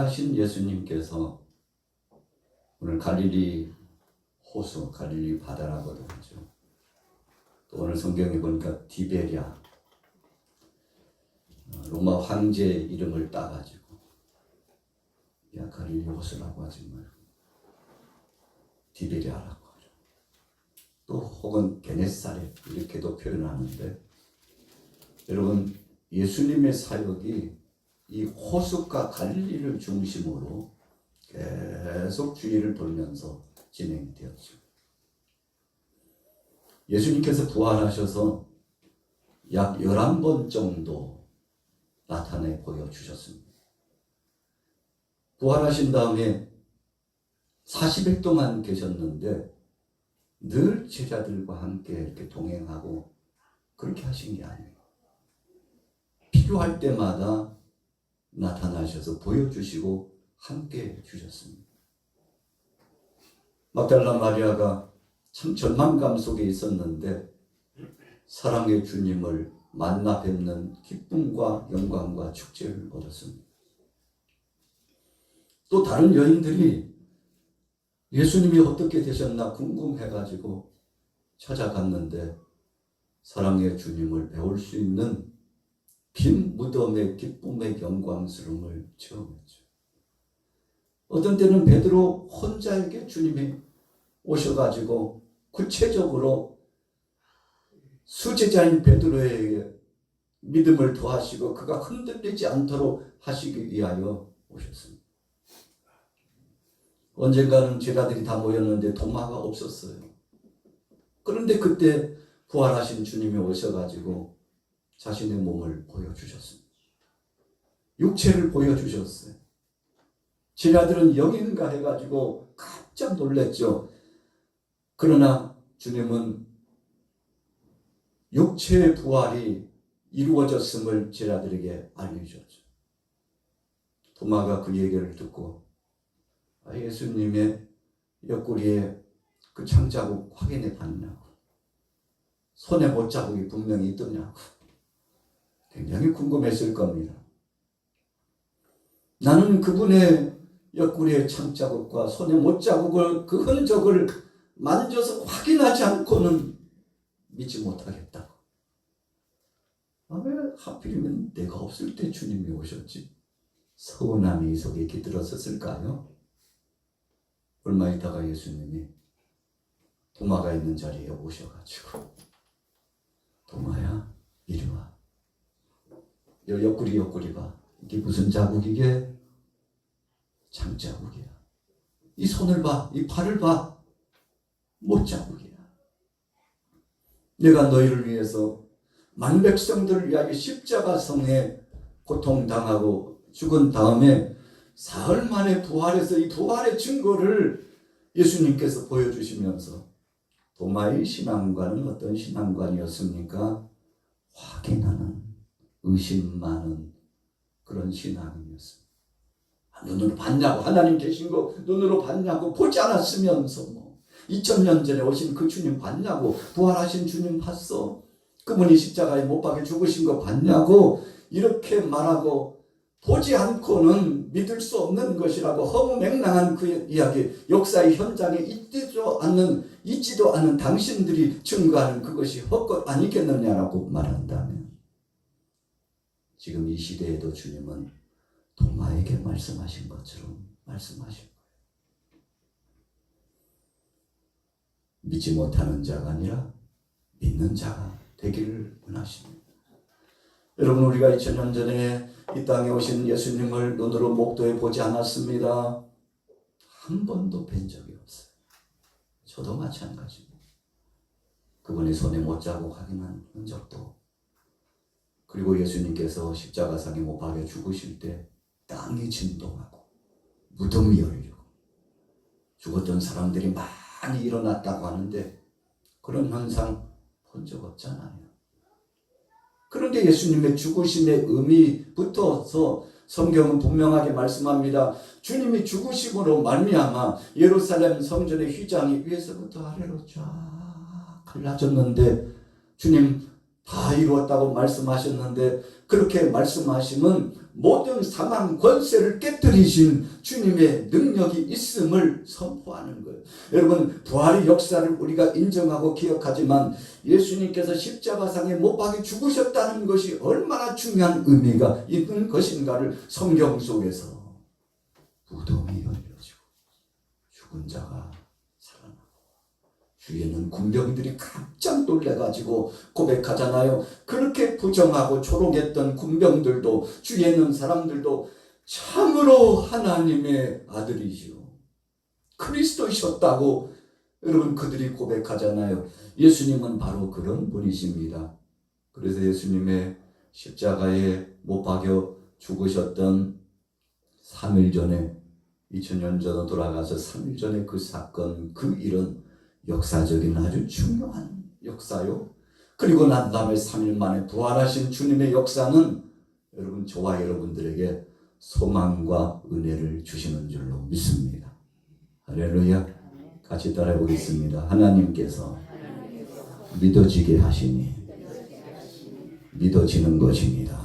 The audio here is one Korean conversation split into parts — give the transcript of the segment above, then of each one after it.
부활하신 예수님께서 오늘 갈릴리 호수, 갈릴리 바다라고도 하죠. 또 오늘 성경에 보니까 디베랴, 로마 황제 이름을 따가지고 갈릴리 호수라고 하지 말고 디베랴라고 하죠. 또 혹은 게네사렛 이렇게도 표현하는데, 여러분 예수님의 사역이 이 호수가 갈릴리를 중심으로 계속 주위를 돌면서 진행되었죠. 예수님께서 부활하셔서 약 11번 정도 나타내 보여주셨습니다. 부활하신 다음에 40일 동안 계셨는데 늘 제자들과 함께 이렇게 동행하고 그렇게 하신 게 아니에요. 필요할 때마다 나타나셔서 보여주시고 함께 해주셨습니다. 막달라 마리아가 참 절망감 속에 있었는데 사랑의 주님을 만나 뵙는 기쁨과 영광과 축제를 얻었습니다. 또 다른 여인들이 예수님이 어떻게 되셨나 궁금해가지고 찾아갔는데 사랑의 주님을 배울 수 있는 빈 무덤의 기쁨의 영광스러움을 체험했죠. 어떤 때는 베드로 혼자에게 주님이 오셔가지고 구체적으로 수제자인 베드로에게 믿음을 더하시고 그가 흔들리지 않도록 하시기 위하여 오셨습니다. 언젠가는 제자들이 다 모였는데 도마가 없었어요. 그런데 그때 부활하신 주님이 오셔가지고 자신의 몸을 보여주셨습니다. 육체를 보여주셨어요. 제자들은 영인가 해가지고 깜짝 놀랐죠. 그러나 주님은 육체의 부활이 이루어졌음을 제자들에게 알려주셨죠. 도마가 그 얘기를 듣고 예수님의 옆구리에 그 창자국 확인해 봤냐고, 손에 못자국이 분명히 있더냐고 굉장히 궁금했을 겁니다. 나는 그분의 옆구리의 창자국과 손에 못자국을 그 흔적을 만져서 확인하지 않고는 믿지 못하겠다고. 왜 하필이면 내가 없을 때 주님이 오셨지? 서운함이 속에 깃들었었을까요? 얼마 있다가 예수님이 도마가 있는 자리에 오셔가지고 도마야 이리 와. 옆구리 봐. 이게 무슨 자국이게? 창자국이야. 이 손을 봐. 이 팔을 봐. 못자국이야. 내가 너희를 위해서 만 백성들을 위하여 십자가성에 고통당하고 죽은 다음에 사흘 만에 부활해서 이 부활의 증거를 예수님께서 보여주시면서 도마의 신앙관은 어떤 신앙관이었습니까? 확인하는, 의심 많은 그런 신앙이었습니다. 눈으로 봤냐고, 하나님 계신 거 눈으로 봤냐고, 보지 않았으면서 2000년 전에 오신 그 주님 봤냐고, 부활하신 주님 봤어, 그분이 십자가에 못 박혀 죽으신 거 봤냐고 이렇게 말하고 보지 않고는 믿을 수 없는 것이라고 허무맹랑한 그 이야기, 역사의 현장에 있지도 않은 당신들이 증거하는 그것이 헛것 아니겠느냐라고 말한다면, 지금 이 시대에도 주님은 도마에게 말씀하신 것처럼 말씀하신 거예요. 믿지 못하는 자가 아니라 믿는 자가 되기를 원하십니다. 여러분, 우리가 2000년 전에 이 땅에 오신 예수님을 눈으로 목도해 보지 않았습니다. 한 번도 뵌 적이 없어요. 저도 마찬가지입니다. 그분의 손에 못자국 확인한 흔적도, 그리고 예수님께서 십자가상에 못 박혀 죽으실 때 땅이 진동하고 무덤이 열리고 죽었던 사람들이 많이 일어났다고 하는데 그런 현상 본 적 없잖아요. 그런데 예수님의 죽으심의 의미부터서 성경은 분명하게 말씀합니다. 주님이 죽으심으로 말미암아 예루살렘 성전의 휘장이 위에서부터 아래로 쫙 갈라졌는데 주님 다 이루었다고 말씀하셨는데 그렇게 말씀하시면 모든 상황 권세를 깨뜨리신 주님의 능력이 있음을 선포하는 거예요. 여러분, 부활의 역사를 우리가 인정하고 기억하지만 예수님께서 십자가상에 못 박혀 죽으셨다는 것이 얼마나 중요한 의미가 있는 것인가를 성경 속에서 무덤이 열려지고 죽은 자가 살아나고 주위에는 군병들이 깜짝 놀래가지고 고백하잖아요. 그렇게 부정하고 조롱했던 군병들도 주위에 있는 사람들도 참으로 하나님의 아들이시오, 그리스도이셨다고 여러분 그들이 고백하잖아요. 예수님은 바로 그런 분이십니다. 그래서 예수님의 십자가에 못 박여 죽으셨던 3일 전에 2000년 전으로 돌아가서 3일 전에 그 사건, 그 일은 역사적인 아주 중요한 역사요. 그리고 난 다음에 3일 만에 부활하신 주님의 역사는 여러분 저와 여러분들에게 소망과 은혜를 주시는 줄로 믿습니다. 할렐루야. 같이 따라해 보겠습니다. 하나님께서 믿어지게 하시니 믿어지는 것입니다.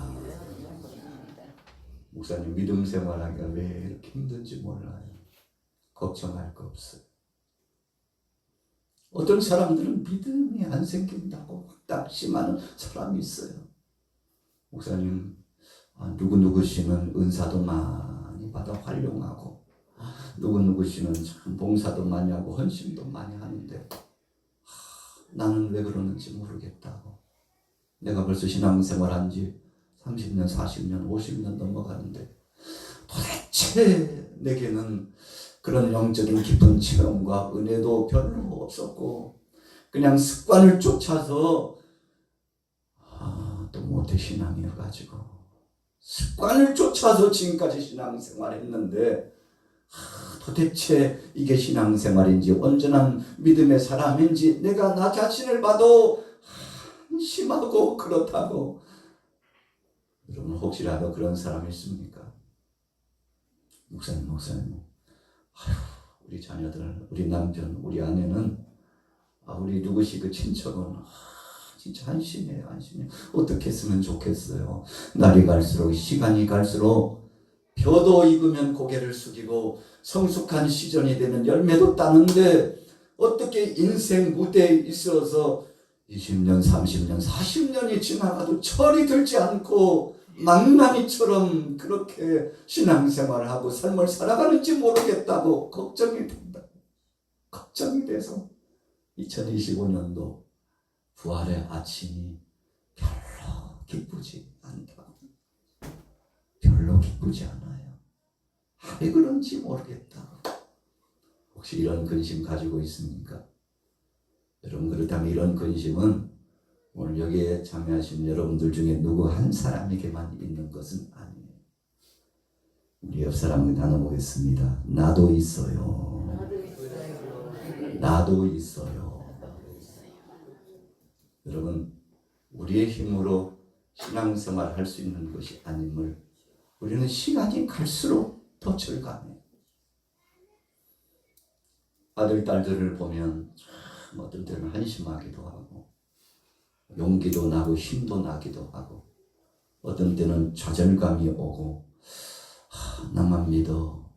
목사님, 믿음 생활하기가 왜 이렇게 힘든지 몰라요. 걱정할 거 없어요. 어떤 사람들은 믿음이 안 생긴다고 낙심하는 사람이 있어요. 목사님, 누구누구 씨는 은사도 많이 받아 활용하고 누구누구 씨는 참 봉사도 많이 하고 헌신도 많이 하는데 나는 왜 그러는지 모르겠다고. 내가 벌써 신앙생활 한 지 30년, 40년, 50년 넘어가는데 도대체 내게는 그런 영적인 깊은 체험과 은혜도 별로 없었고 그냥 습관을 쫓아서 또 모태 신앙이어가지고 습관을 쫓아서 지금까지 신앙생활했는데 도대체 이게 신앙생활인지 온전한 믿음의 사람인지 내가 나 자신을 봐도 한심하고 그렇다고. 여러분 혹시라도 그런 사람이 있습니까? 목사님 우리 자녀들, 우리 남편, 우리 아내는 우리 누구시 그 친척은 진짜 한심해요. 어떻게 했으면 좋겠어요. 날이 갈수록 시간이 갈수록 벼도 익으면 고개를 숙이고 성숙한 시즌이 되면 열매도 따는데 어떻게 인생 무대에 있어서 20년, 30년, 40년이 지나가도 철이 들지 않고 망나니처럼 그렇게 신앙생활을 하고 삶을 살아가는지 모르겠다고 걱정이 된다. 걱정이 돼서 2025년도 부활의 아침이 별로 기쁘지 않다. 별로 기쁘지 않아요. 왜 그런지 모르겠다. 혹시 이런 근심 가지고 있습니까? 여러분, 그렇다면 이런 근심은 오늘 여기에 참여하신 여러분들 중에 누구 한 사람에게만 있는 것은 아니에요. 우리 옆 사람과 나눠보겠습니다. 나도 있어요. 나도 있어요. 여러분, 우리의 힘으로 신앙생활 할 수 있는 것이 아님을 우리는 시간이 갈수록 더 절감해요. 아들, 딸들을 보면 참 어떤 때는 한심하기도 하고 용기도 나고 힘도 나기도 하고 어떤 때는 좌절감이 오고 나만 믿어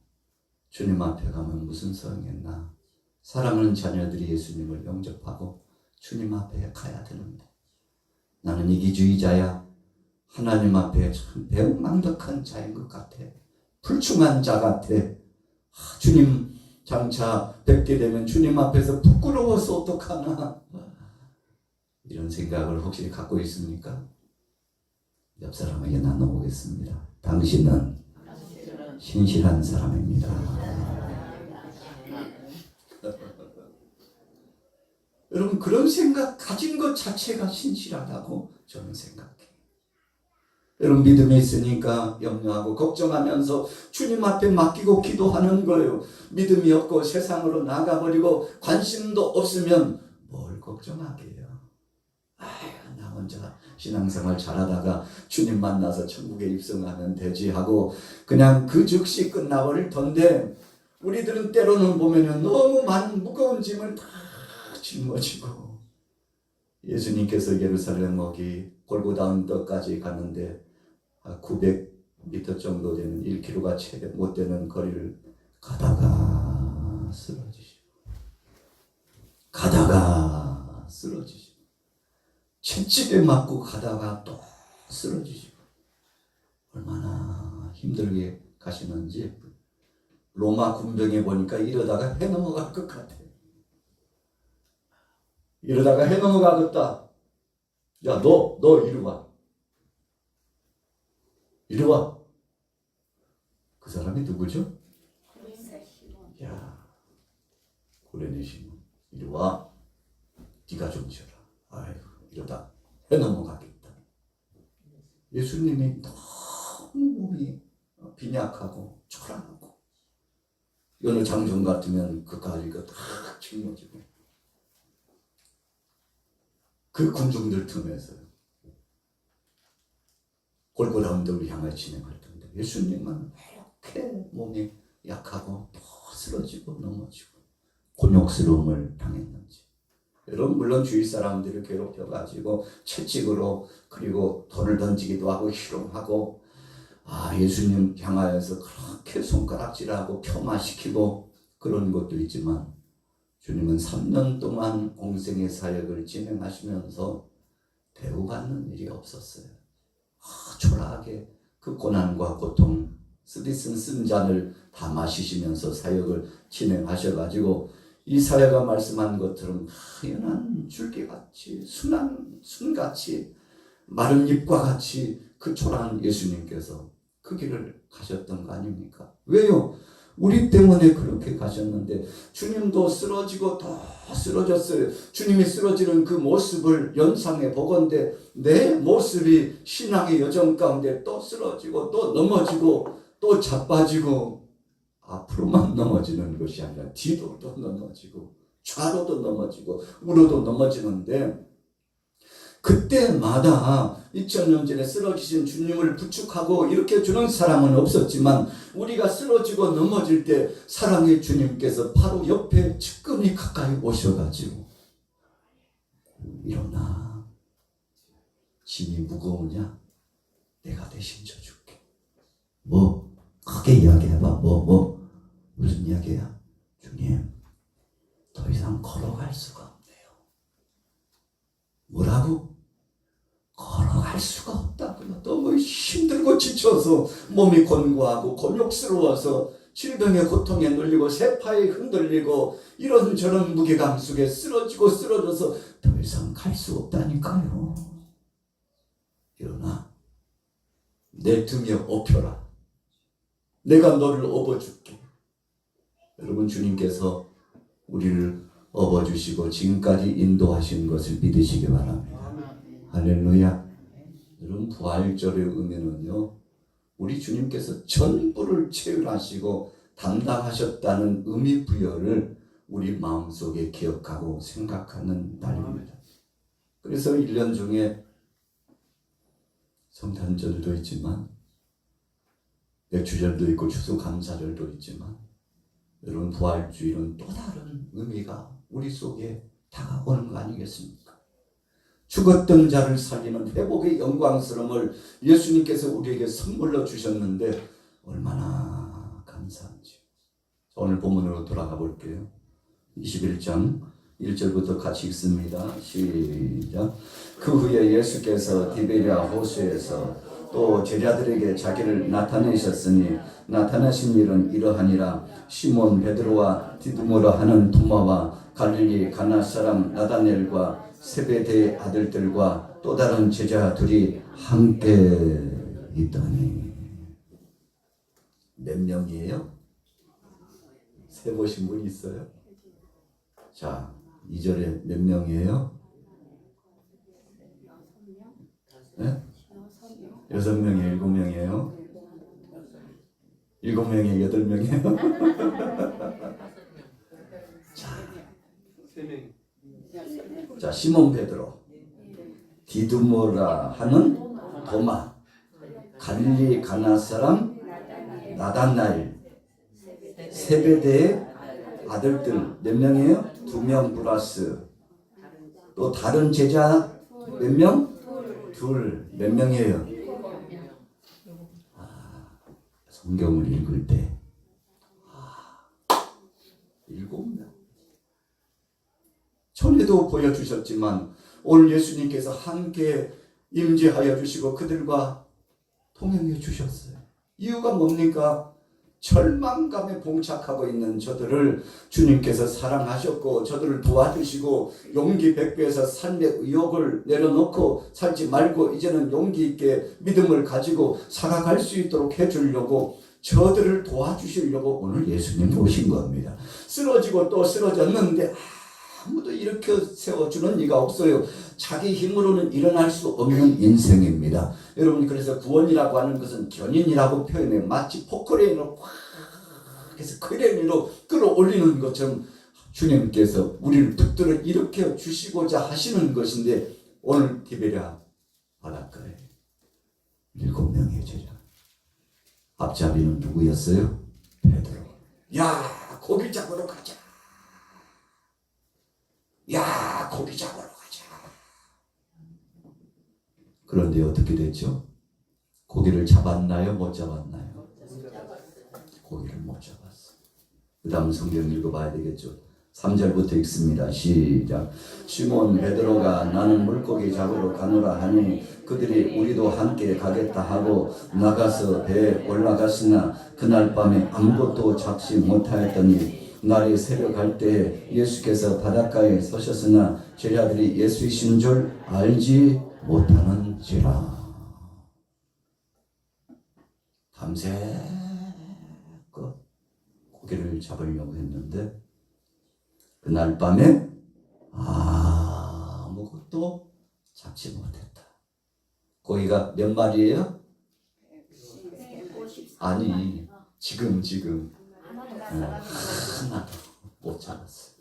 주님 앞에 가면 무슨 소용했나. 사랑하는 자녀들이 예수님을 영접하고 주님 앞에 가야 되는데 나는 이기주의자야. 하나님 앞에 참 배은망덕한 자인 것 같아. 불충한 자 같아. 주님 장차 뵙게 되면 주님 앞에서 부끄러워서 어떡하나. 이런 생각을 혹시 갖고 있습니까? 옆 사람에게 나눠보겠습니다. 당신은 신실한 사람입니다. 여러분, 그런 생각 가진 것 자체가 신실하다고 저는 생각해요. 여러분, 믿음이 있으니까 염려하고 걱정하면서 주님 앞에 맡기고 기도하는 거예요. 믿음이 없고 세상으로 나가버리고 관심도 없으면 뭘 걱정하게요. 나 혼자 신앙생활 잘하다가 주님 만나서 천국에 입성하면 되지 하고 그냥 그 즉시 끝나버릴 텐데 우리들은 때로는 보면은 너무 많은 무거운 짐을 다 짊어지고 예수님께서 예루살렘 목이 골고다 언덕까지 갔는데 900m 정도 되는 1km가 채 못 되는 거리를 가다가 쓰러지시고 채찍에 맞고 가다가 또 쓰러지시고 얼마나 힘들게 가시는지 로마 군병에 보니까 이러다가 해 넘어갈 것 같아요. 이러다가 해 넘어가겠다. 야, 너 이리 와. 이리 와. 그 사람이 누구죠? 야, 구레네 시몬. 이리 와. 네가 좀 지어라. 아이고, 이러다 해 넘어가겠다. 예수님이 너무 몸이 빈약하고 초라하고 어느 장정 같으면 그 가리가 다 짊어지고 그 군중들 틈에서 골고다 언덕을 향해 진행할 텐데 예수님은 왜 이렇게 몸이 약하고 또 쓰러지고 넘어지고 곤욕스러움을 당했는지. 여러분 물론 주위 사람들을 괴롭혀가지고 채찍으로 그리고 돌을 던지기도 하고 희롱하고 예수님 향하여서 그렇게 손가락질하고 폄하시키고 그런 것도 있지만 주님은 3년 동안 공생의 사역을 진행하시면서 대우받는 일이 없었어요. 초라하게 그 고난과 고통 쓰디쓴 쓴 잔을 다 마시시면서 사역을 진행하셔가지고 이사야가 말씀한 것처럼 하얀 줄기같이 순한 순같이 마른 잎과 같이 그 초라한 예수님께서 그 길을 가셨던 거 아닙니까? 왜요? 우리 때문에 그렇게 가셨는데 주님도 쓰러지고 더 쓰러졌어요. 주님이 쓰러지는 그 모습을 연상해 보건대 내 모습이 신앙의 여정 가운데 또 쓰러지고 또 넘어지고 또 자빠지고 앞으로만 넘어지는 것이 아니라 뒤로도 넘어지고 좌로도 넘어지고 우로도 넘어지는데 그때마다 2000년 전에 쓰러지신 주님을 부축하고 일으켜주는 사람은 없었지만 우리가 쓰러지고 넘어질 때 사랑의 주님께서 바로 옆에 측근히 가까이 오셔가지고 일어나. 짐이 무거우냐? 내가 대신 져줄게. 뭐 크게 이야기해봐. 무슨 이야기야? 주님 더 이상 걸어갈 수가 없네요. 뭐라고? 걸어갈 수가 없다고요. 너무 힘들고 지쳐서 몸이 곤고하고 곤욕스러워서 질병의 고통에 눌리고 세파에 흔들리고 이런저런 무게감 속에 쓰러져서 더 이상 갈 수 없다니까요. 일어나. 내 등에 업혀라. 내가 너를 업어줄게. 여러분 주님께서 우리를 업어주시고 지금까지 인도하신 것을 믿으시기 바랍니다. 할렐루야. 여러분 부활절의 의미는요, 우리 주님께서 전부를 체휼하시고 담당하셨다는 의미 부여를 우리 마음속에 기억하고 생각하는 날입니다. 그래서 1년 중에 성탄절도 있지만 맥주절도 있고 추수감사절도 있지만 여러분 부활주일은 또 다른 의미가 우리 속에 다가오는 거 아니겠습니까? 죽었던 자를 살리는 회복의 영광스러움을 예수님께서 우리에게 선물로 주셨는데 얼마나 감사한지. 오늘 본문으로 돌아가 볼게요. 21장 1절부터 같이 읽습니다. 시작. 그 후에 예수께서 디베랴 호수에서 또 제자들에게 자기를 나타내셨으니 나타나신 일은 이러하니라. 시몬 베드로와 디두모라 하는 도마와 갈릴리 가나 사람 나다넬과 세베대의 아들들과 또 다른 제자 둘이 함께 있더니. 몇 명이에요? 세보신 분 있어요? 자, 2절에 몇 명이에요? 네? 6명이에요? 7명이에요? 7명이에요? 8명이에요? 자, 시몬 베드로, 디두모라 하는 도마, 갈릴리 가나 사람 나다나엘, 세베대의 아들들 몇 명이에요? 2명 플러스 또 다른 제자 몇 명? 둘. 몇 명이에요? 성경을 읽을 때 7명. 전에도 보여주셨지만 오늘 예수님께서 함께 임재하여 주시고 그들과 동행해 주셨어요. 이유가 뭡니까? 절망감에 봉착하고 있는 저들을 주님께서 사랑하셨고 저들을 도와주시고 용기 백배에서 삶의 의욕을 내려놓고 살지 말고 이제는 용기 있게 믿음을 가지고 살아갈 수 있도록 해주려고 저들을 도와주시려고 오늘 예수님 오신 겁니다. 쓰러지고 또 쓰러졌는데 아무도 일으켜 세워주는 이가 없어요. 자기 힘으로는 일어날 수 없는 인생입니다. 여러분, 그래서 구원이라고 하는 것은 견인이라고 표현해요. 마치 포크레인으로 확 해서 크레인으로 끌어올리는 것처럼 주님께서 우리를 붙들어 일으켜 주시고자 하시는 것인데 오늘 디베랴 바닷가에 7명의 제자. 앞잡이는 누구였어요? 베드로. 야, 고기 잡으러 가자. 야, 고기 잡으러 가자. 그런데 어떻게 됐죠? 고기를 잡았나요? 못 잡았나요? 고기를 못 잡았어. 그 다음 성경 읽어봐야 되겠죠. 3절부터 읽습니다. 시작. 시몬 베드로가 나는 물고기 잡으러 가노라 하니 그들이 우리도 함께 가겠다 하고 나가서 배에 올라갔으나 그날 밤에 아무것도 잡지 못하였더니 날이 새벽할 때 예수께서 바닷가에 서셨으나 제자들이 예수이신 줄 알지 못하는지라. 밤새껏 고기를 잡으려고 했는데 그날 밤에 아무것도 잡지 못했다. 고기가 몇 마리예요? 아니, 지금 하나도 못 잡았어요.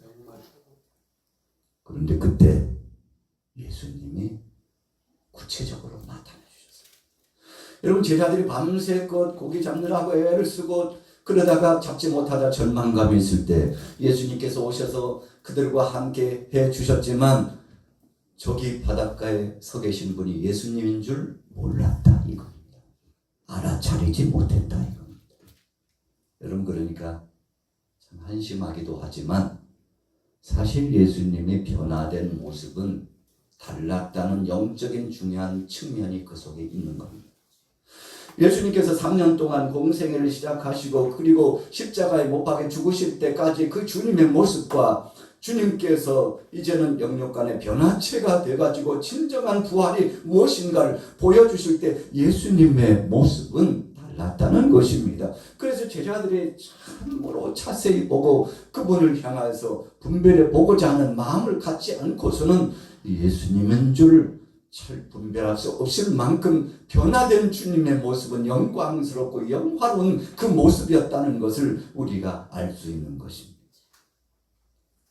그런데 그때 예수님이 구체적으로 나타나 주셨어요. 여러분, 제자들이 밤새껏 고기 잡느라고 애를 쓰고 그러다가 잡지 못하다 절망감이 있을 때 예수님께서 오셔서 그들과 함께 해 주셨지만 저기 바닷가에 서 계신 분이 예수님인 줄 몰랐다 이겁니다. 알아차리지 못했다 이겁니다. 여러분, 그러니까 참 한심하기도 하지만 사실 예수님이 변화된 모습은 달랐다는 영적인 중요한 측면이 그 속에 있는 겁니다. 예수님께서 3년 동안 공생애를 시작하시고 그리고 십자가에 못 박혀 죽으실 때까지 그 주님의 모습과 주님께서 이제는 영육간의 변화체가 돼가지고 진정한 부활이 무엇인가를 보여주실 때 예수님의 모습은 달랐다는 것입니다. 그래서 제자들이 참으로 자세히 보고 그분을 향해서 분별해 보고자 하는 마음을 갖지 않고서는 예수님인 줄 잘 분별할 수 없을 만큼 변화된 주님의 모습은 영광스럽고 영화로운 그 모습이었다는 것을 우리가 알 수 있는 것입니다.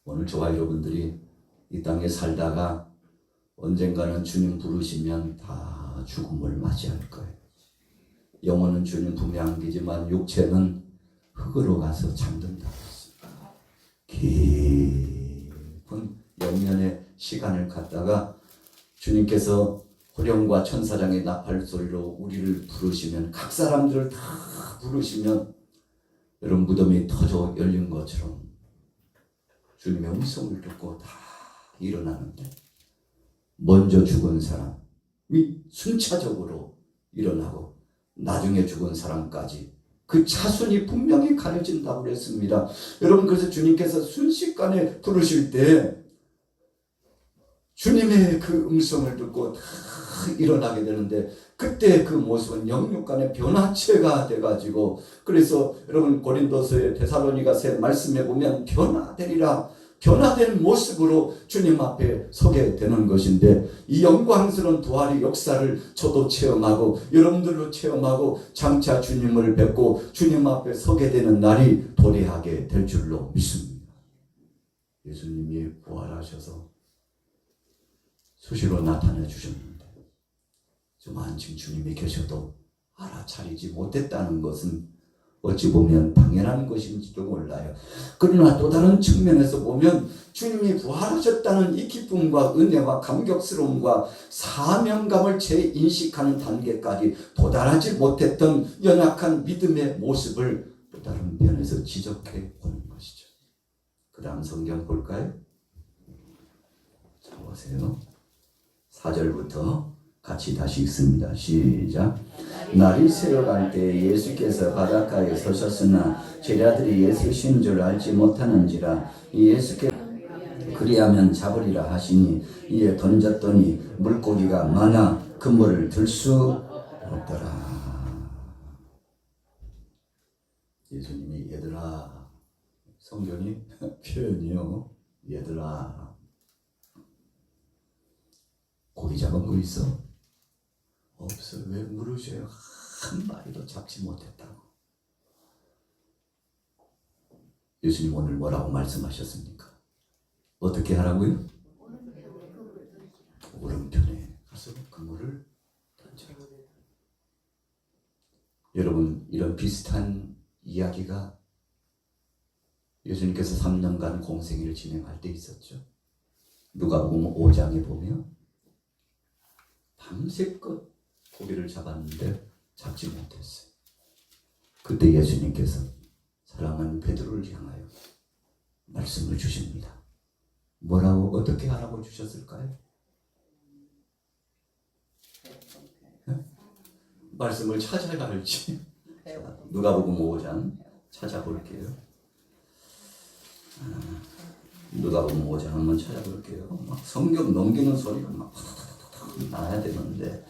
오늘 저와 여러분들이 이 땅에 살다가 언젠가는 주님 부르시면 다 죽음을 맞이할 거예요. 영혼은 주님 품에 안기지만 육체는 흙으로 가서 잠든다고 했습니다. 깊은 영년의 시간을 갖다가 주님께서 호령과 천사장의 나팔소리로 우리를 부르시면 각 사람들을 다 부르시면 여러분 무덤이 터져 열린 것처럼 주님의 음성을 듣고 다 일어나는데 먼저 죽은 사람이 순차적으로 일어나고 나중에 죽은 사람까지 그 차순이 분명히 가려진다고 그랬습니다. 여러분, 그래서 주님께서 순식간에 부르실 때 주님의 그 음성을 듣고 다 일어나게 되는데 그때 그 모습은 영육간의 변화체가 돼가지고 그래서 여러분 고린도서의 데살로니가서 말씀해 보면 변화되리라 변화된 모습으로 주님 앞에 서게 되는 것인데 이 영광스러운 부활의 역사를 저도 체험하고 여러분들도 체험하고 장차 주님을 뵙고 주님 앞에 서게 되는 날이 도래하게 될 줄로 믿습니다. 예수님이 부활하셔서 수시로 나타내 주셨는데 좀 한층 주님이 계셔도 알아차리지 못했다는 것은 어찌 보면 당연한 것인지도 몰라요. 그러나 또 다른 측면에서 보면 주님이 부활하셨다는 이 기쁨과 은혜와 감격스러움과 사명감을 재인식하는 단계까지 도달하지 못했던 연약한 믿음의 모습을 또 다른 면에서 지적해 보는 것이죠. 그 다음 성경 볼까요? 자, 보세요. 4절부터 같이 다시 읽습니다. 시작. 날이 새어갈 때 예수께서 바닷가에 서셨으나 제자들이 예수신 줄 알지 못하는지라. 예수께서 그리하면 잡으리라 하시니 이에 던졌더니 물고기가 많아 그물을 들 수 없더라. 예수님이 얘들아, 성경이 표현이요, 얘들아, 고기 잡은 거 있어? 없어. 왜 물으셔요? 한 마리도 잡지 못했다고. 예수님 오늘 뭐라고 말씀하셨습니까? 어떻게 하라고요? 오른편에 가서 그물을 던져라. 여러분, 이런 비슷한 이야기가 예수님께서 3년간 공생애를 진행할 때 있었죠. 누가복음 5장에 보면 밤새껏 고기를 잡았는데 잡지 못했어요. 그때 예수님께서 사랑하는 베드로를 향하여 말씀을 주십니다. 뭐라고, 어떻게 하라고 주셨을까요? 네? 말씀을 찾아야 할지. 누가복음 5장 찾아볼게요. 누가복음 5장 한번 찾아볼게요. 막 성경 넘기는 소리가 막 나야 되는데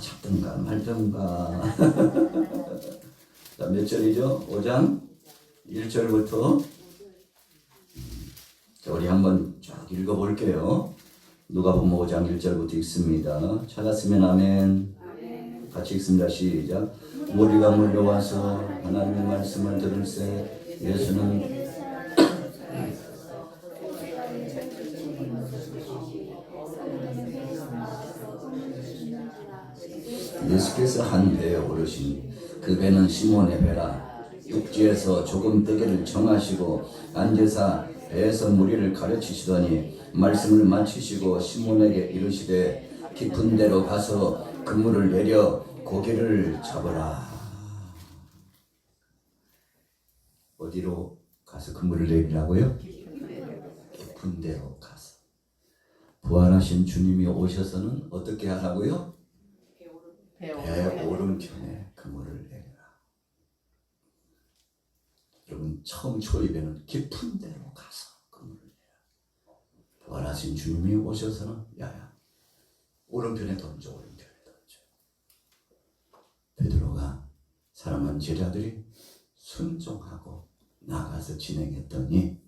잡든가 말든가. 자, 몇 절이죠? 5장 1절부터. 자, 우리 한번 쫙 읽어볼게요. 누가복음 5장 1절부터 읽습니다. 찾았으면 아멘. 같이 읽습니다. 시작. 무리가 몰려와서 하나님의 말씀을 들을새 예수는 예수께서 한 배에 오르시니 그 배는 시몬의 배라. 육지에서 조금 때기를 정하시고 앉으사 배에서 무리를 가르치시더니 말씀을 마치시고 시몬에게 이르시되 깊은 데로 가서 그물을 내려 고기를 잡으라. 어디로 가서 그물을 내리라고요? 깊은 데로 가서. 부활하신 주님이 오셔서는 어떻게 하라고요? 배 오른편에 그물을 내리라. 여러분, 처음 초입에는 깊은 데로 가서 그물을 내라. 부활하신 주님이 오셔서는 야야, 오른편에 던져, 오른편에 던져. 베드로가 사랑하는 제자들이 순종하고 나가서 진행했더니,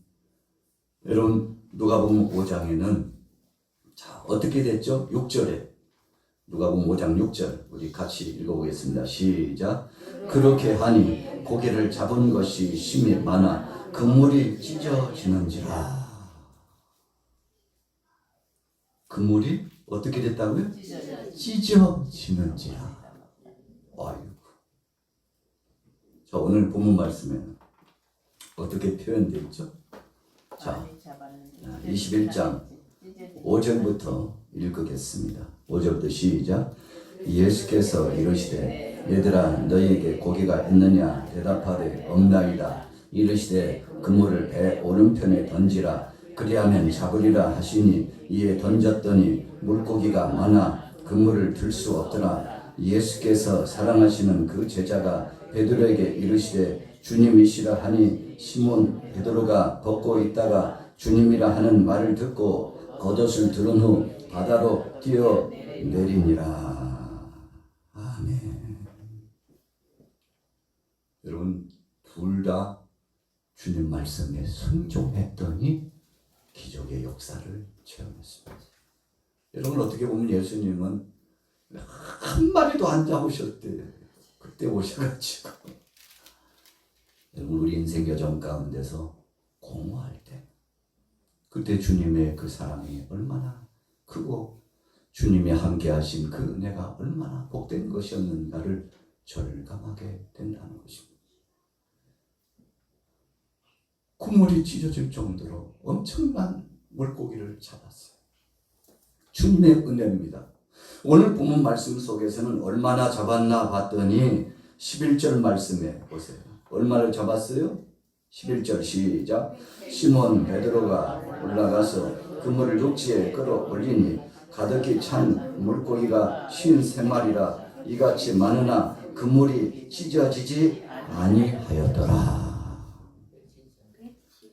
여러분, 누가복음 5장에는 자, 어떻게 됐죠? 6절에 누가복음 5장 6절 우리 같이 읽어보겠습니다. 시작. 그렇게 하니 고기를 잡은 것이 심히 많아 그물이 찢어지는지라. 그물이 어떻게 됐다고요? 찢어지는지라. 아이고. 자, 오늘 본문 말씀에는 어떻게 표현되어 있죠? 자, 21장 5절부터 읽겠습니다. 5절부터 시작. 예수께서 이르시되 얘들아 너희에게 고기가 있느냐 대답하되 없나이다. 이르시되 그물을 배 오른편에 던지라. 그리하면 잡으리라 하시니 이에 던졌더니 물고기가 많아 그물을 들 수 없더라. 예수께서 사랑하시는 그 제자가 베드로에게 이르시되 주님이시라 하니 시몬 베드로가 벗고 있다가 주님이라 하는 말을 듣고 겉옷을 들은 후 바다로 뛰어내리니라. 아멘. 여러분, 둘 다 주님 말씀에 순종했더니 기적의 역사를 체험했습니다. 여러분, 어떻게 보면 예수님은 한 마리도 안 잡으셨대요. 그때 오셔가지고 여러분, 우리 인생 여정 가운데서 공허할 때 그때 주님의 그 사랑이 얼마나 크고 주님이 함께 하신 그 은혜가 얼마나 복된 것이었는가를 절감하게 된다는 것입니다. 그물이 찢어질 정도로 엄청난 물고기를 잡았어요. 주님의 은혜입니다. 오늘 본문 말씀 속에서는 얼마나 잡았나 봤더니 11절 말씀에 보세요. 얼마를 잡았어요? 11절 시작. 시몬 베드로가 올라가서 그물을 육지에 끌어올리니 가득히 찬 물고기가 53마리라 이같이 많으나 그물이 찢어지지 아니하였더라.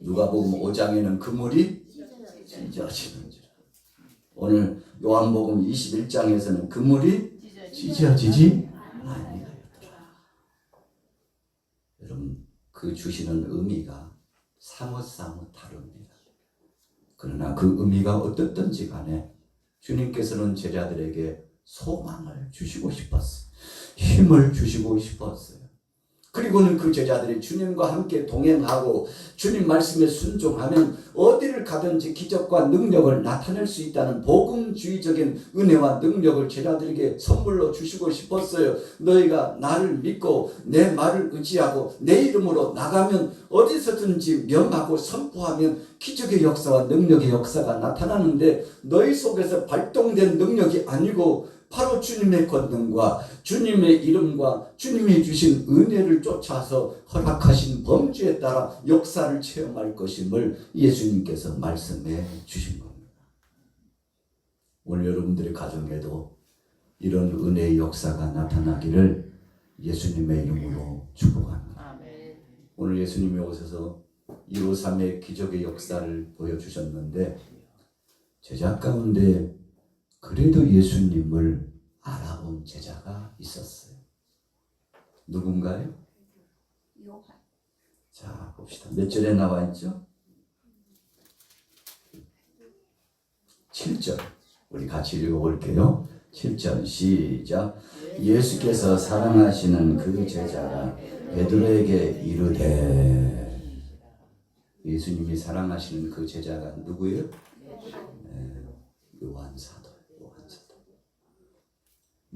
누가복음 5장에는 그물이 찢어지는지라. 오늘 요한복음 21장에서는 그물이 찢어지지 아니하였더라. 여러분, 그 주시는 의미가 사뭇 다릅니다. 그러나 그 의미가 어떻든지 간에 주님께서는 제자들에게 소망을 주시고 싶었어요. 힘을 주시고 싶었어요. 그리고는 그 제자들이 주님과 함께 동행하고 주님 말씀에 순종하면 어디를 가든지 기적과 능력을 나타낼 수 있다는 복음주의적인 은혜와 능력을 제자들에게 선물로 주시고 싶었어요. 너희가 나를 믿고 내 말을 의지하고 내 이름으로 나가면 어디서든지 명하고 선포하면 기적의 역사와 능력의 역사가 나타나는데 너희 속에서 발동된 능력이 아니고 바로 주님의 권능과 주님의 이름과 주님이 주신 은혜를 쫓아서 허락하신 범주에 따라 역사를 체험할 것임을 예수님께서 말씀해 주신 겁니다. 오늘 여러분들의 가정에도 이런 은혜의 역사가 나타나기를 예수님의 이름으로 축복합니다. 오늘 예수님이 오셔서 153의 기적의 역사를 보여주셨는데 제자 가운데 그래도 예수님을 알아본 제자가 있었어요. 누군가요? 요한. 자, 봅시다. 몇 절에 나와 있죠? 7절. 우리 같이 읽어볼게요. 7절 시작. 예수께서 사랑하시는 그 제자가 베드로에게 이르되. 예수님이 사랑하시는 그 제자가 누구예요? 요한 사도.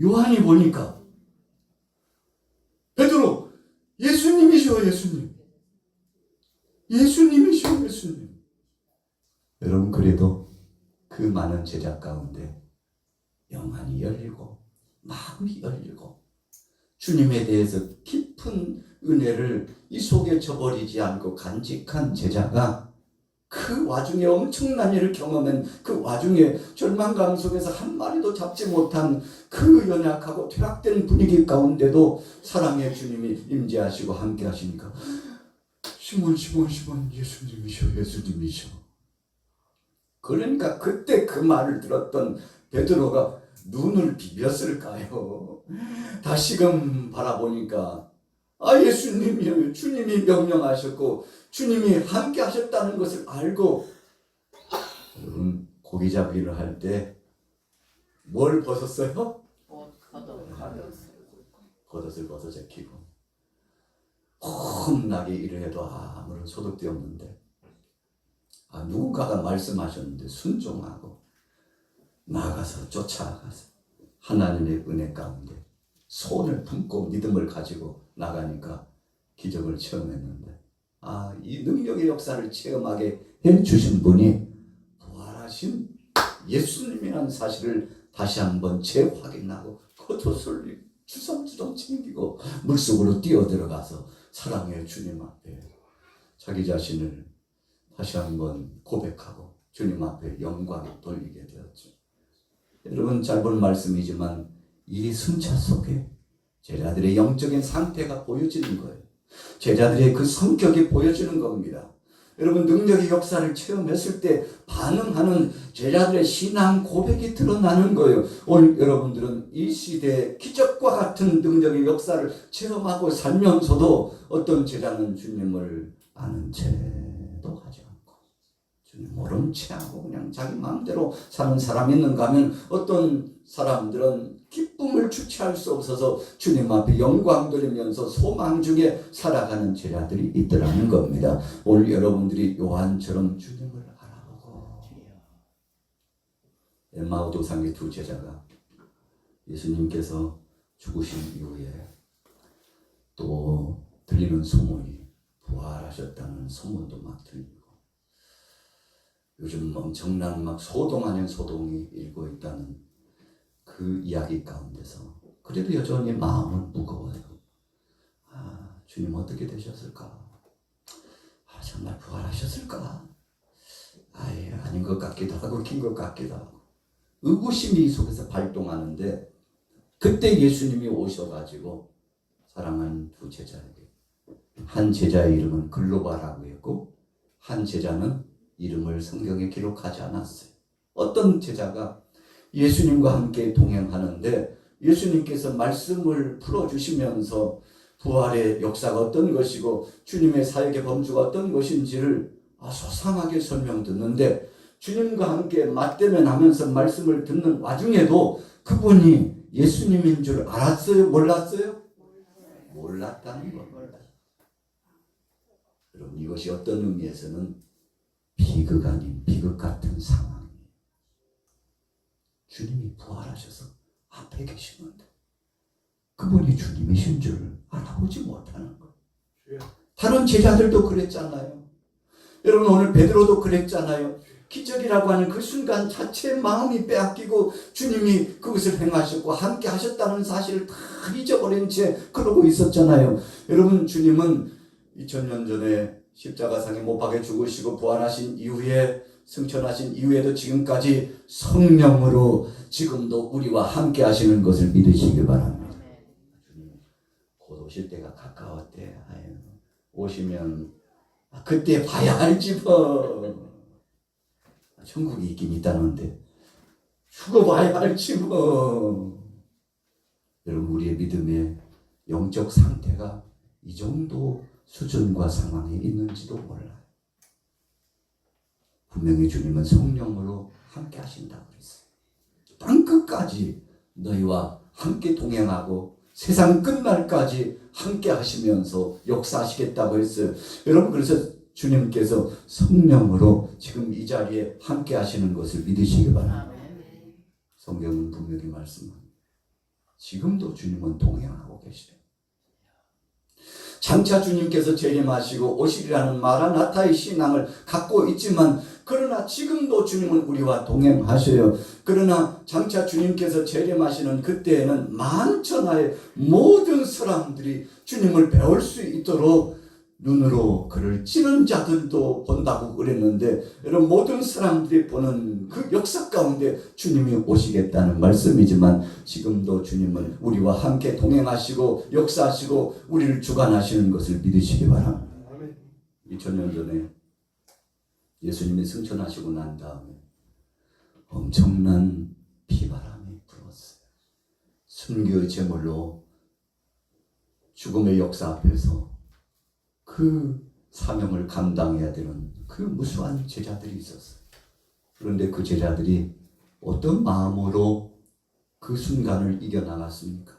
요한이 보니까 베드로 예수님이시오. 예수님. 여러분, 그래도 그 많은 제자 가운데 영안이 열리고 마음이 열리고 주님에 대해서 깊은 은혜를 이 속에 저버리지 않고 간직한 제자가 그 와중에 엄청난 일을 경험한 그 와중에 절망감 속에서 한 마리도 잡지 못한 그 연약하고 퇴락된 분위기 가운데도 사랑의 주님이 임재하시고 함께 하시니까 시몬 예수님이셔. 그러니까 그때 그 말을 들었던 베드로가 눈을 비볐을까요? 다시금 바라보니까 예수님이요. 주님이 명령하셨고 주님이 함께 하셨다는 것을 알고 여러분, 고기 잡기를 할 때 뭘 벗었어요? 겉옷을 벗어 제끼고 험나게 일을 해도 아무런 소득도 없는데 누군가가 말씀하셨는데 순종하고 나가서 쫓아가서 하나님의 은혜 가운데 손을 품고 믿음을 가지고 나가니까 기적을 체험했는데 이 능력의 역사를 체험하게 해주신 분이 부활하신 예수님이라는 사실을 다시 한번 재확인하고 겉옷을 주섬주섬 챙기고 물속으로 뛰어들어가서 사랑의 주님 앞에 자기 자신을 다시 한번 고백하고 주님 앞에 영광을 돌리게 되었죠. 여러분, 짧은 말씀이지만 이 순차 속에 제자들의 영적인 상태가 보여지는 거예요. 제자들의 그 성격이 보여지는 겁니다. 여러분, 능력의 역사를 체험했을 때 반응하는 제자들의 신앙 고백이 드러나는 거예요. 오늘 여러분들은 이 시대의 기적과 같은 능력의 역사를 체험하고 살면서도 어떤 제자는 주님을 아는 채도 하지 않고 주님 모른 채하고 그냥 자기 마음대로 사는 사람이 있는가 하면 어떤 사람들은 기쁨을 주체할 수 없어서 주님 앞에 영광 돌리면서 소망 중에 살아가는 제자들이 있더라는 겁니다. 오늘 여러분들이 요한처럼 주님을 알아보고 엠마오 도상의 두 제자가 예수님께서 죽으신 이후에 또 들리는 소문이 부활하셨다는 소문도 막 들리고 요즘 엄청난 막 소동 아닌 소동이 일고 있다는 그 이야기 가운데서 그래도 여전히 마음은 무거워요. 주님 어떻게 되셨을까? 정말 부활하셨을까? 아닌 것 같기도 하고 긴 것 같기도 하고 의구심이 속에서 발동하는데 그때 예수님이 오셔가지고 사랑하는 두 제자에게 한 제자의 이름은 글로바라고 했고 한 제자는 이름을 성경에 기록하지 않았어요. 어떤 제자가 예수님과 함께 동행하는데 예수님께서 말씀을 풀어주시면서 부활의 역사가 어떤 것이고 주님의 사역의 범주가 어떤 것인지를 소상하게 설명 듣는데 주님과 함께 맞대면 하면서 말씀을 듣는 와중에도 그분이 예수님인 줄 알았어요? 몰랐어요? 몰랐다는 겁니다. 여러분 이것이 어떤 의미에서는 비극 아닌 비극 같은 상황이에요. 주님이 부활하셔서 앞에 계시는데 그분이 주님이신 줄 알아보지 못하는 거예요. 다른 제자들도 그랬잖아요. 여러분 오늘 베드로도 그랬잖아요. 기적이라고 하는 그 순간 자체의 마음이 빼앗기고 주님이 그것을 행하셨고 함께 하셨다는 사실을 다 잊어버린 채 그러고 있었잖아요. 여러분 주님은 2000년 전에 십자가상에 못 박혀 죽으시고 부활하신 이후에 승천하신 이후에도 지금까지 성령으로 지금도 우리와 함께 하시는 것을 믿으시기 바랍니다. 주님 곧 오실 때가 가까웠대. 오시면 그때 봐야 알지 뭐. 천국이 있긴 있다는데 죽어봐야 알지 뭐. 여러분 우리의 믿음의 영적 상태가 이 정도 수준과 상황에 있는지도 몰라요. 분명히 주님은 성령으로 함께 하신다고 그랬어요. 땅끝까지 너희와 함께 동행하고 세상 끝날까지 함께 하시면서 역사하시겠다고 했어요. 여러분 그래서 주님께서 성령으로 지금 이 자리에 함께 하시는 것을 믿으시기 바랍니다. 성경은 분명히 말씀합니다. 지금도 주님은 동행하고 계시대요. 장차 주님께서 재림하시고 오시리라는 마라나타의 신앙을 갖고 있지만 그러나 지금도 주님은 우리와 동행하셔요. 그러나 장차 주님께서 재림하시는 그때에는 만천하의 모든 사람들이 주님을 배울 수 있도록 눈으로 그를 찌른 자들도 본다고 그랬는데 여러분 모든 사람들이 보는 그 역사 가운데 주님이 오시겠다는 말씀이지만 지금도 주님은 우리와 함께 동행하시고 역사하시고 우리를 주관하시는 것을 믿으시기 바랍니다. 2000년 전에 예수님이 승천하시고 난 다음에 엄청난 비바람이 불었어요. 순교의 제물로 죽음의 역사 앞에서 그 사명을 감당해야 되는 그 무수한 제자들이 있었어요. 그런데 그 제자들이 어떤 마음으로 그 순간을 이겨나갔습니까?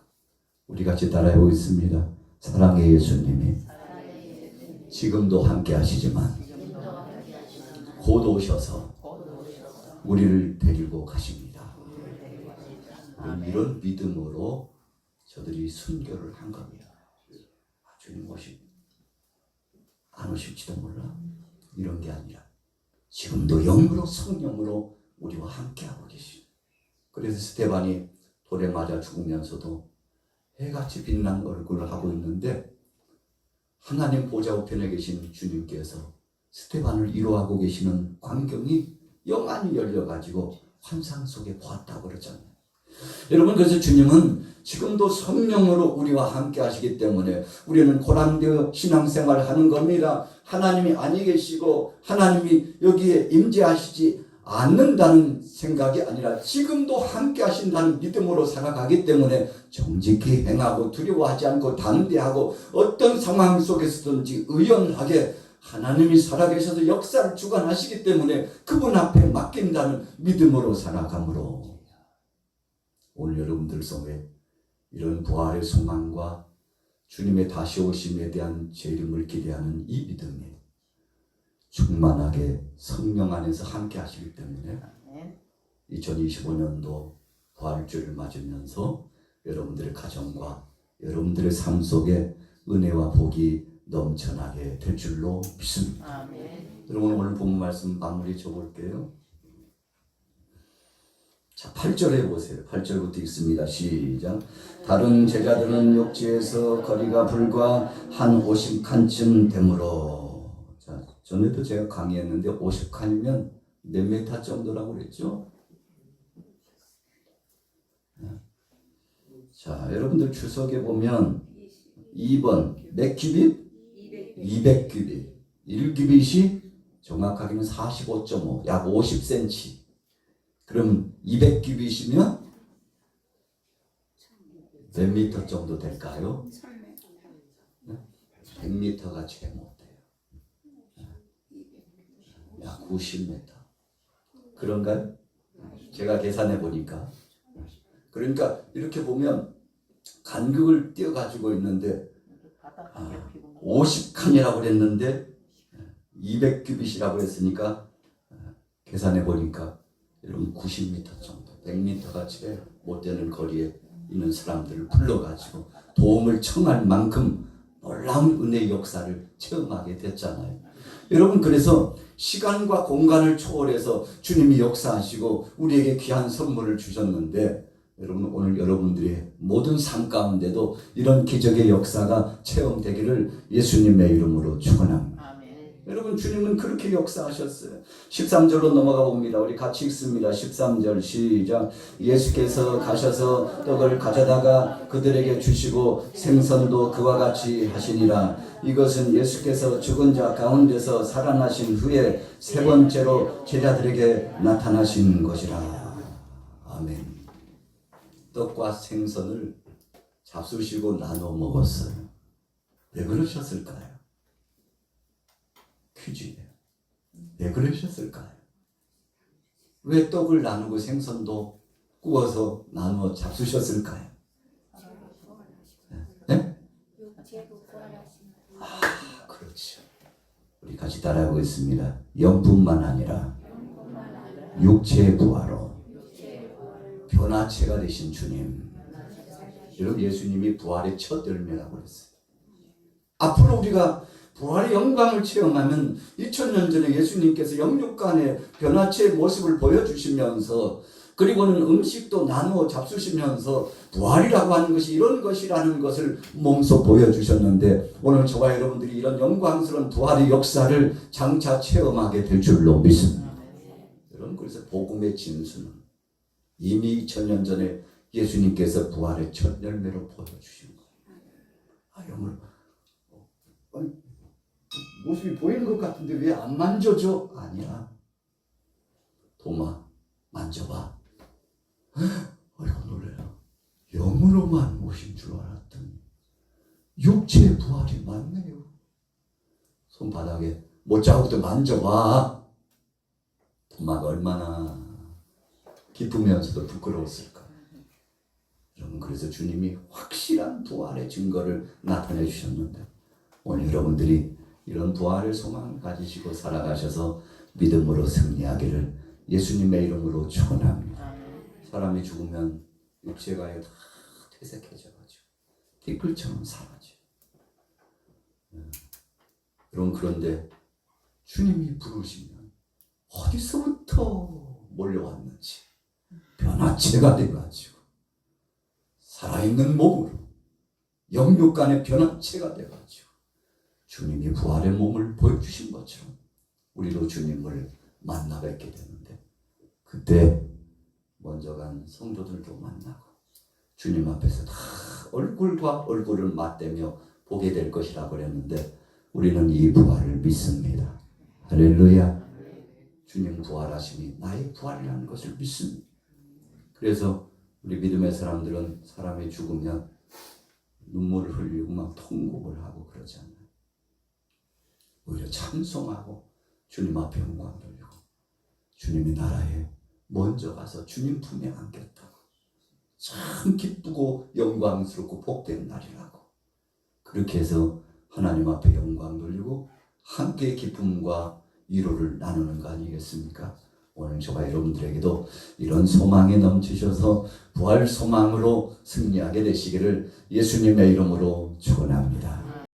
우리 같이 따라해 보겠습니다. 사랑의 예수님이 지금도 함께 하시지만 곧 오셔서 우리를 데리고 가십니다. 이런 믿음으로 저들이 순교를 한 겁니다. 주님 안 오실지도 몰라. 이런 게 아니라 지금도 영으로 성령으로 우리와 함께하고 계시죠. 그래서 스데반이 돌에 맞아 죽으면서도 해같이 빛난 얼굴을 하고 있는데 하나님 보좌 우편에 계신 주님께서 스데반을 위로하고 계시는 광경이 영안이 열려가지고 환상 속에 보았다고 그러잖아요. 여러분 그래서 주님은 지금도 성령으로 우리와 함께 하시기 때문에 우리는 고랑되어 신앙생활을 하는 겁니다. 하나님이 아니 계시고 하나님이 여기에 임재하시지 않는다는 생각이 아니라 지금도 함께 하신다는 믿음으로 살아가기 때문에 정직히 행하고 두려워하지 않고 담대하고 어떤 상황 속에서든지 의연하게 하나님이 살아계셔서 역사를 주관하시기 때문에 그분 앞에 맡긴다는 믿음으로 살아가므로 오늘 여러분들 속에 이런 부활의 소망과 주님의 다시 오심에 대한 재림을 기대하는 이 믿음이 충만하게 성령 안에서 함께 하시기 때문에 2025년도 부활주를 맞으면서 여러분들의 가정과 여러분들의 삶 속에 은혜와 복이 넘쳐나게 될 줄로 믿습니다. 아멘. 여러분 오늘 본문 말씀 마무리 줘볼게요. 자, 8절 해보세요. 8절부터 읽습니다. 시작. 다른 제자들은 욕지에서 거리가 불과 한 50칸쯤 되므로. 자, 전에도 제가 강의했는데 50칸이면 몇 메타 정도라고 그랬죠? 자, 여러분들 주석에 보면 2번 몇 큐빗? 200큐빗. 1큐빗이 정확하게는 45.5, 약 50cm. 그럼 200큐빗이면 몇 미터 정도 될까요? 100m가 채 못 돼요. 약 90m. 그런가요? 제가 계산해 보니까. 그러니까 이렇게 보면 간격을 띄어가지고 있는데 50칸이라고 그랬는데 200큐빗이라고 했으니까 계산해 보니까 여러분 90m 정도, 100m가 채 못 되는 거리에 있는 사람들을 불러가지고 도움을 청할 만큼 놀라운 은혜의 역사를 체험하게 됐잖아요. 여러분 그래서 시간과 공간을 초월해서 주님이 역사하시고 우리에게 귀한 선물을 주셨는데 여러분 오늘 여러분들의 모든 삶 가운데도 이런 기적의 역사가 체험되기를 예수님의 이름으로 축원합니다. 여러분 주님은 그렇게 역사하셨어요. 13절로 넘어가 봅니다. 우리 같이 읽습니다. 13절 시작. 예수께서 가셔서 떡을 가져다가 그들에게 주시고 생선도 그와 같이 하시니라. 이것은 예수께서 죽은 자 가운데서 살아나신 후에 세 번째로 제자들에게 나타나신 것이라. 아멘. 떡과 생선을 잡수시고 나눠 먹었어요. 왜 그러셨을까요? 퀴즈예요. 왜 그러셨을까요? 왜 떡을 나누고 생선도 구워서 나누어 잡수셨을까요? 네? 아, 그렇죠. 우리 같이 따라해보겠습니다. 영뿐만 아니라 육체의 부활로 변화체가 되신 주님. 여러분 예수님이 부활의 첫 열매라고 그랬어요. 앞으로 우리가 부활의 영광을 체험하면 2000년 전에 예수님께서 영육간의 변화체의 모습을 보여주시면서 그리고는 음식도 나누어 잡수시면서 부활이라고 하는 것이 이런 것이라는 것을 몸소 보여주셨는데 오늘 저와 여러분들이 이런 영광스러운 부활의 역사를 장차 체험하게 될 줄로 믿습니다. 여러분 그래서 복음의 진수는 이미 2000년 전에 예수님께서 부활의 첫 열매로 보여주신 거예요. 아, 영으로 모습이 보이는 것 같은데 왜 안 만져줘? 아니야. 도마 만져봐. 아이고 놀래요. 영으로만 오신 줄 알았더니 육체의 부활이 맞네요. 손바닥에 못자국도 만져봐. 도마가 얼마나 기쁘면서도 부끄러웠을까. 여러분 그래서 주님이 확실한 부활의 증거를 나타내 주셨는데 오늘 여러분들이 이런 부활의 소망을 가지시고 살아가셔서 믿음으로 승리하기를 예수님의 이름으로 축원합니다. 사람이 죽으면 육체가 다 퇴색해져가지고 티끌처럼 사라져. 여러분 그런데 주님이 부르시면 어디서부터 몰려왔는지 변화체가 돼가지고 살아있는 몸으로 영육간의 변화체가 돼가지고 주님이 부활의 몸을 보여주신 것처럼 우리도 주님을 만나 뵙게 되는데 그때 먼저 간 성도들도 만나고 주님 앞에서 다 얼굴과 얼굴을 맞대며 보게 될 것이라고 그랬는데 우리는 이 부활을 믿습니다. 할렐루야. 주님 부활하심이 나의 부활이라는 것을 믿습니다. 그래서 우리 믿음의 사람들은 사람이 죽으면 눈물을 흘리고 막 통곡을 하고 그러지 않아요. 오히려 찬송하고 주님 앞에 영광 돌리고 주님의 나라에 먼저 가서 주님 품에 안겼다고 참 기쁘고 영광스럽고 복된 날이라고 그렇게 해서 하나님 앞에 영광 돌리고 함께 기쁨과 위로를 나누는 거 아니겠습니까? 오늘 저와 여러분들에게도 이런 소망에 넘치셔서 부활 소망으로 승리하게 되시기를 예수님의 이름으로 축원합니다.